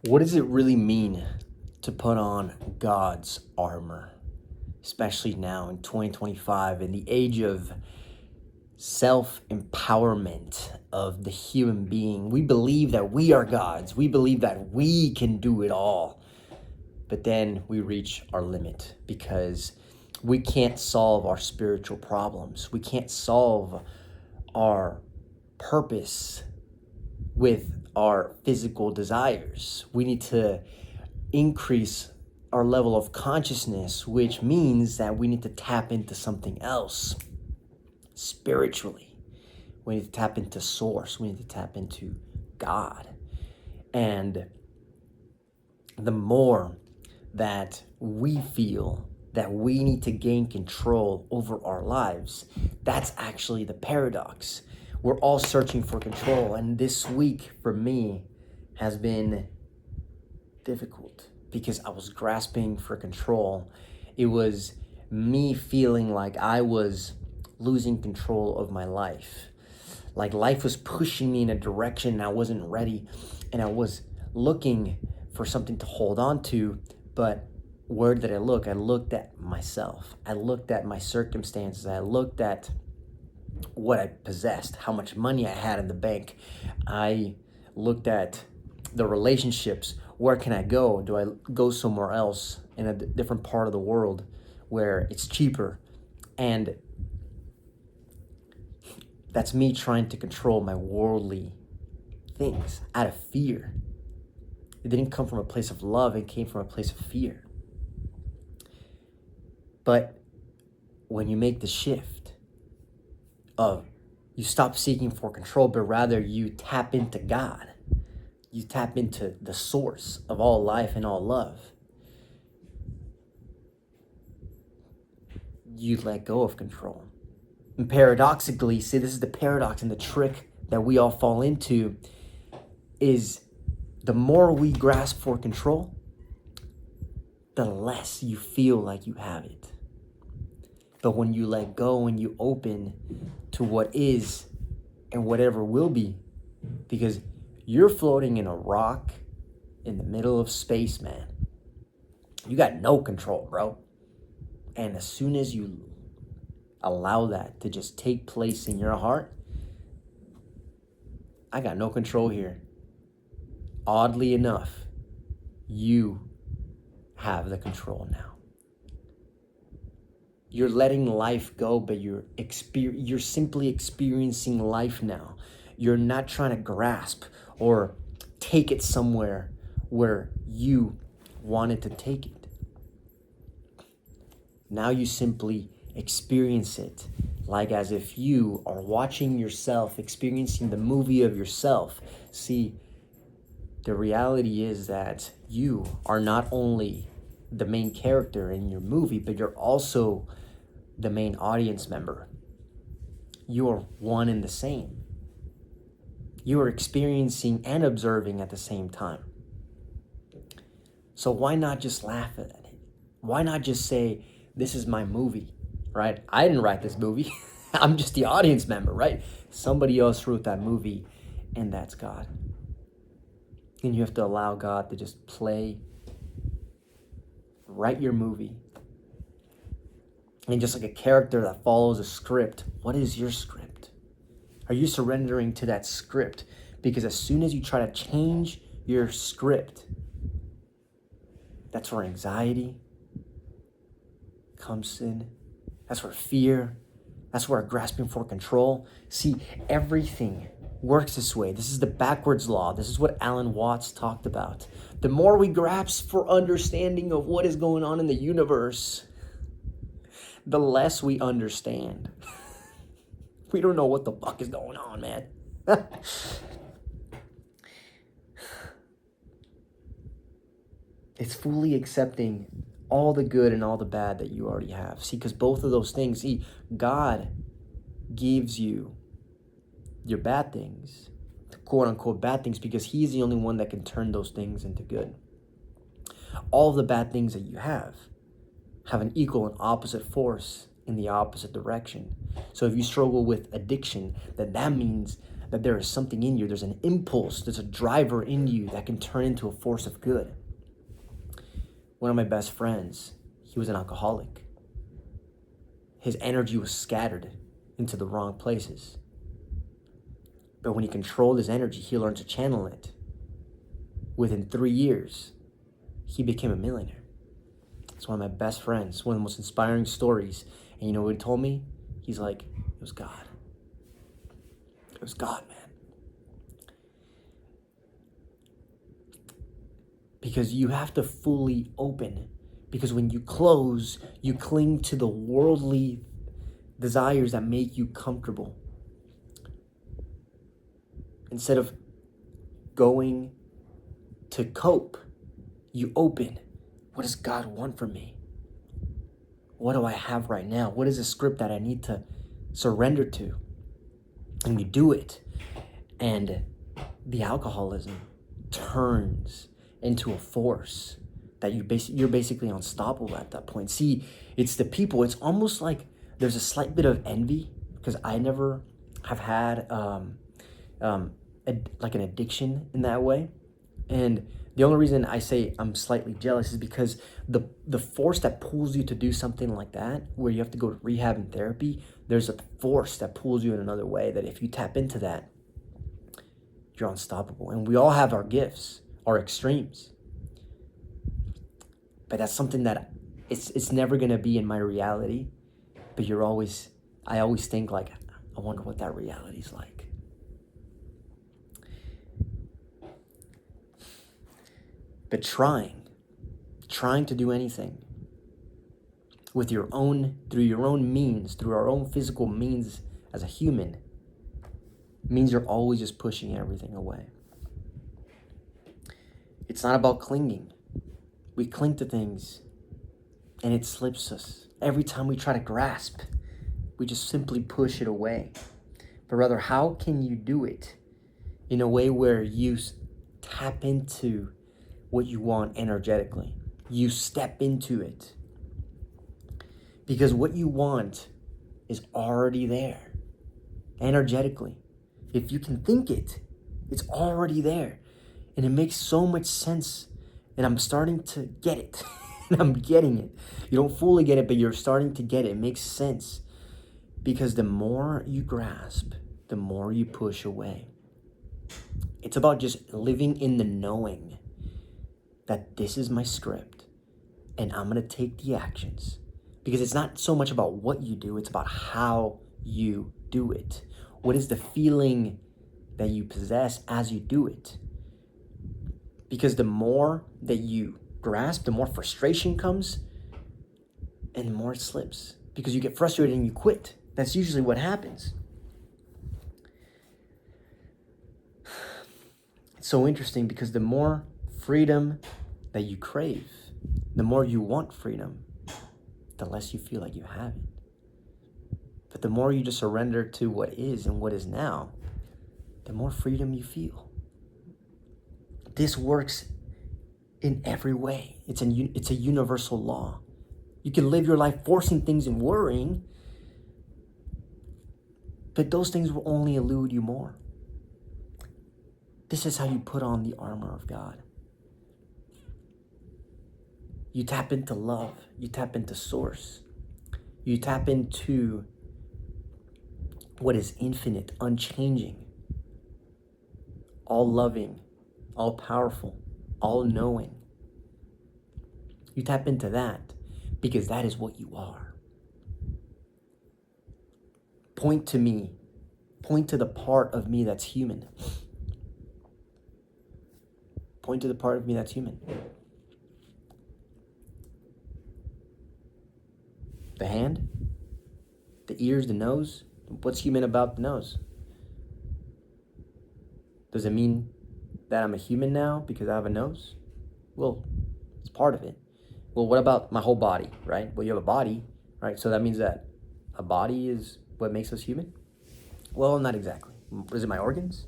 What does it really mean to put on God's armor, especially now in 2025, in the age of self empowerment of the human being? We believe that we are gods, we believe that we can do it all, but then we reach our limit because we can't solve our spiritual problems, we can't solve our purpose with our physical desires. We need to increase our level of consciousness, which means that we need to tap into something else spiritually. We need to tap into source. We need to tap into God. And the more that we feel that we need to gain control over our lives, that's actually the paradox. We're all searching for control. And this week for me has been difficult because I was grasping for control. It was me feeling like I was losing control of my life. Like life was pushing me in a direction I wasn't ready, and I was looking for something to hold on to, but where did I look? I looked at myself. I looked at my circumstances. I looked at what I possessed, how much money I had in the bank. I looked at the relationships. Where can I go? Do I go somewhere else in a different part of the world where it's cheaper? And that's me trying to control my worldly things out of fear. It didn't come from a place of love, it came from a place of fear. But when you make the shift of you stop seeking for control, but rather you tap into God, you tap into the source of all life and all love, you let go of control. And paradoxically, see, this is the paradox and the trick that we all fall into, is the more we grasp for control, the less you feel like you have it. But when you let go and you open to what is and whatever will be, because you're floating in a rock in the middle of space, man. You got no control, bro. And as soon as you allow that to just take place in your heart, I got no control here. Oddly enough, you have the control now. You're letting life go, but you're simply experiencing life now. You're not trying to grasp or take it somewhere where you wanted to take it. Now you simply experience it, like as if you are watching yourself, experiencing the movie of yourself. See, the reality is that you are not only the main character in your movie, but you're also the main audience member. You are one and the same. You are experiencing and observing at the same time. So why not just laugh at it? Why not just say, this is my movie, right? I didn't write this movie. I'm just the audience member, right? Somebody else wrote that movie, and that's God. And you have to allow God to just write your movie. And just like a character that follows a script, what is your script? Are you surrendering to that script? Because as soon as you try to change your script, that's where anxiety comes in. That's where fear, that's where grasping for control. See, everything works this way. This is the backwards law. This is what Alan Watts talked about. The more we grasp for understanding of what is going on in the universe, the less we understand. We don't know what the fuck is going on, man. It's fully accepting all the good and all the bad that you already have. See, because both of those things, God gives you your bad things, quote unquote bad things, because he's the only one that can turn those things into good. All the bad things that you have an equal and opposite force in the opposite direction. So if you struggle with addiction, then that means that there is something in you. There's an impulse, there's a driver in you that can turn into a force of good. One of my best friends, he was an alcoholic. His energy was scattered into the wrong places. But when he controlled his energy, he learned to channel it. Within 3 years, he became a millionaire. It's one of my best friends, one of the most inspiring stories. And you know what he told me? He's like, it was God. It was God, man. Because you have to fully open. Because when you close, you cling to the worldly desires that make you comfortable. Instead of going to cope, you open. What does God want from me? What do I have right now? What is the script that I need to surrender to? And you do it. And the alcoholism turns into a force that you're basically unstoppable at that point. See, it's the people. It's almost like there's a slight bit of envy, because I never have had like an addiction in that way. And the only reason I say I'm slightly jealous is because the force that pulls you to do something like that, where you have to go to rehab and therapy, there's a force that pulls you in another way that if you tap into that, you're unstoppable. And we all have our gifts, our extremes. But that's something that it's never gonna be in my reality. But I always think like, I wonder what that reality's like. But trying to do anything through your own means, through our own physical means as a human, means you're always just pushing everything away. It's not about clinging. We cling to things and it slips us. Every time we try to grasp, we just simply push it away. But rather, how can you do it in a way where you tap into what you want energetically? You step into it. Because what you want is already there, energetically. If you can think it, it's already there. And it makes so much sense. And I'm starting to get it. And I'm getting it. You don't fully get it, but you're starting to get it. It makes sense. Because the more you grasp, the more you push away. It's about just living in the knowing that this is my script and I'm going to take the actions. Because it's not so much about what you do, it's about how you do it. What is the feeling that you possess as you do it? Because the more that you grasp, the more frustration comes and the more it slips. Because you get frustrated and you quit. That's usually what happens. It's so interesting because the more freedom that you crave, the more you want freedom, the less you feel like you have it. But the more you just surrender to what is and what is now, the more freedom you feel. This works in every way. It's a universal law. You can live your life forcing things and worrying, but those things will only elude you more. This is how you put on the armor of God. You tap into love. You tap into source. You tap into what is infinite, unchanging, all loving, all powerful, all knowing. You tap into that because that is what you are. Point to me. Point to the part of me that's human. Point to the part of me that's human. The hand, the ears, the nose. What's human about the nose? Does it mean that I'm a human now because I have a nose? Well, it's part of it. Well, what about my whole body, right? Well, you have a body, right? So that means that a body is what makes us human? Well, not exactly. Is it my organs?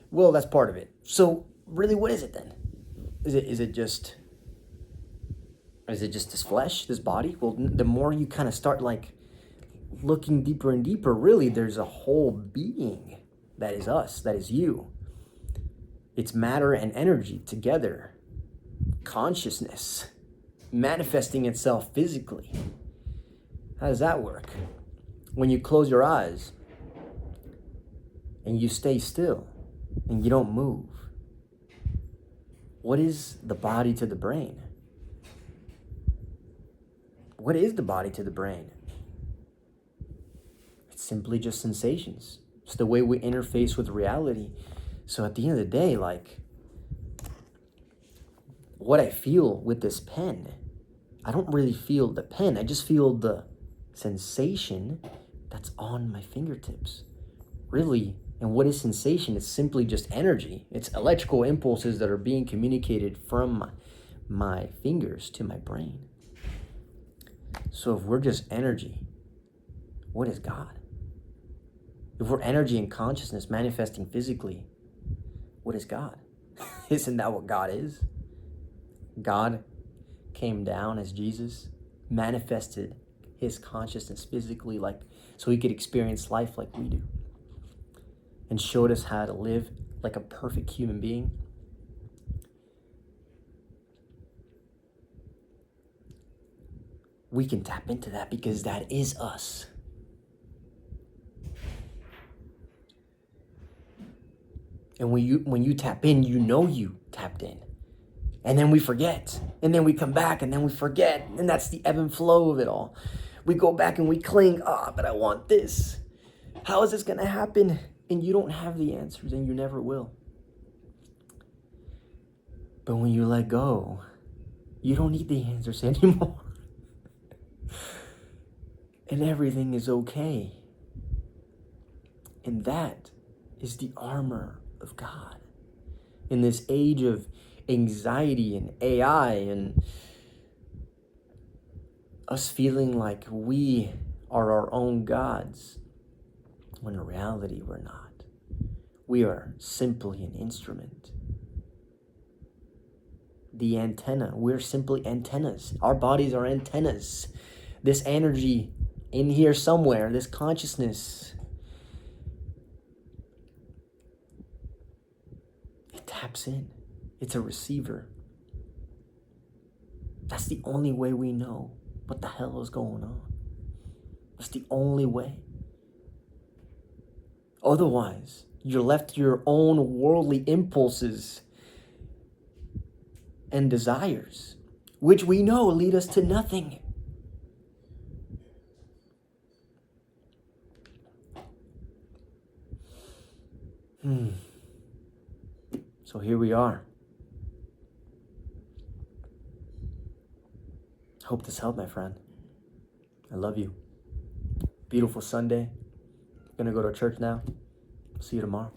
Well, that's part of it. So really, what is it then? Is it just this flesh, this body? Well, the more you kind of start like looking deeper and deeper, really, there's a whole being that is us, that is you. It's matter and energy together. Consciousness manifesting itself physically. How does that work? When you close your eyes and you stay still and you don't move, what is the body to the brain? What is the body to the brain? It's simply just sensations. It's the way we interface with reality. So at the end of the day, like, what I feel with this pen, I don't really feel the pen. I just feel the sensation that's on my fingertips. Really, and what is sensation? It's simply just energy. It's electrical impulses that are being communicated from my fingers to my brain. So if we're just energy, what is God? If we're energy and consciousness manifesting physically, what is God? Isn't that what God is? God came down as Jesus, manifested his consciousness physically, like so he could experience life like we do, and showed us how to live like a perfect human being. We can tap into that because that is us. And when you tap in, you know you tapped in. And then we forget. And then we come back and then we forget. And that's the ebb and flow of it all. We go back and we cling. But I want this. How is this going to happen? And you don't have the answers and you never will. But when you let go, you don't need the answers anymore. And everything is okay. And that is the armor of God. In this age of anxiety and AI and us feeling like we are our own gods, when in reality we're not. We are simply an instrument. The antenna, we're simply antennas. Our bodies are antennas. This energy in here somewhere, this consciousness, it taps in. It's a receiver. That's the only way we know what the hell is going on. That's the only way. Otherwise, you're left to your own worldly impulses and desires, which we know lead us to nothing. So here we are. Hope this helped, my friend. I love you. Beautiful Sunday. Gonna go to church now. See you tomorrow.